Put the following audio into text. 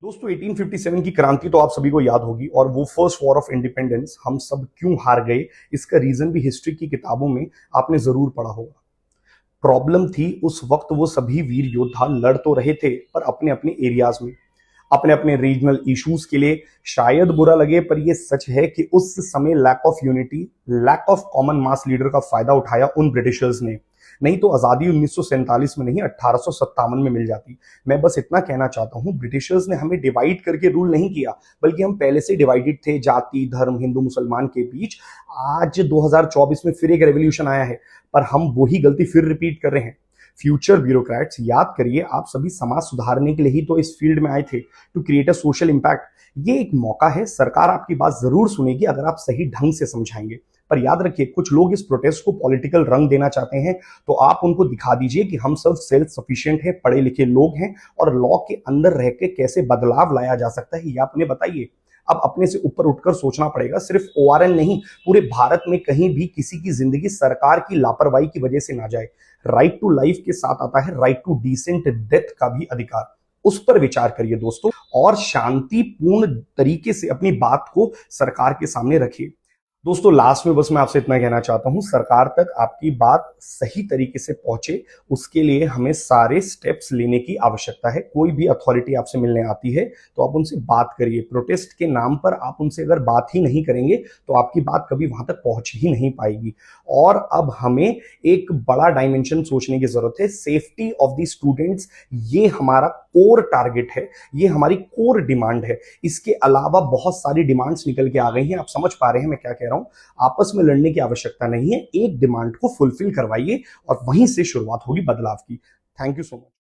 दोस्तों 1857 की क्रांति तो आप सभी को याद होगी और वो फर्स्ट वॉर ऑफ इंडिपेंडेंस हम सब क्यों हार गए। इसका रीजन भी हिस्ट्री की किताबों में आपने जरूर पढ़ा होगा। प्रॉब्लम थी उस वक्त वो सभी वीर योद्धा लड़ तो रहे थे पर अपने अपने एरियाज में, अपने अपने रीजनल इश्यूज के लिए। शायद बुरा लगे पर ये सच है कि उस समय lack of unity, lack of common mass leader का फायदा उठाया उन ब्रिटिशर्स ने। नहीं तो आजादी 1947 में नहीं 1857 में मिल जाती। मैं बस इतना कहना चाहता हूं, ब्रिटिशर्स ने हमें डिवाइड करके रूल नहीं किया, बल्कि हम पहले से डिवाइडेड थे जाति धर्म हिंदू मुसलमान के बीच। आज 2024 में फिर एक रेवोल्यूशन आया है पर हम वही गलती फिर रिपीट कर रहे हैं। फ्यूचर ब्यूरोक्रेट्स, याद करिए आप सभी समाज सुधारने के लिए ही तो इस फील्ड में आए थे, to create a social impact. ये एक मौका है, सरकार आपकी बात जरूर सुनेगी अगर आप सही ढंग से समझाएंगे। पर याद रखिए, कुछ लोग इस प्रोटेस्ट को पॉलिटिकल रंग देना चाहते हैं, तो आप उनको दिखा दीजिए कि हम सब सेल्फ सफिशिएंट हैं, पढ़े लिखे लोग हैं और लॉ के अंदर रह के कैसे बदलाव लाया जा सकता है ये आप उन्हें बताइए। अब अपने से ऊपर उठकर सोचना पड़ेगा, सिर्फ ओआरएन नहीं, पूरे भारत में कहीं भी किसी की जिंदगी सरकार की लापरवाही की वजह से ना जाए। राइट टू लाइफ के साथ आता है राइट टू डिसेंट डेथ का भी अधिकार। उस पर विचार करिए दोस्तों और शांतिपूर्ण तरीके से अपनी बात को सरकार के सामने रखिए। दोस्तों लास्ट में बस मैं आपसे इतना कहना चाहता हूं, सरकार तक आपकी बात सही तरीके से पहुंचे उसके लिए हमें सारे स्टेप्स लेने की आवश्यकता है। कोई भी अथॉरिटी आपसे मिलने आती है तो आप उनसे बात करिए। प्रोटेस्ट के नाम पर आप उनसे अगर बात ही नहीं करेंगे तो आपकी बात कभी वहां तक पहुंच ही नहीं पाएगी। और अब हमें एक बड़ा डायमेंशन सोचने की जरूरत है, सेफ्टी ऑफ द स्टूडेंट्स। ये हमारा कोर टारगेट है, ये हमारी कोर डिमांड है। इसके अलावा बहुत सारी डिमांड्स निकल के आ गई हैं, आप समझ पा रहे हैं मैं क्या कह रहा हूं। आपस में लड़ने की आवश्यकता नहीं है, एक डिमांड को फुलफिल करवाइए और वहीं से शुरुआत होगी बदलाव की। Thank you so much.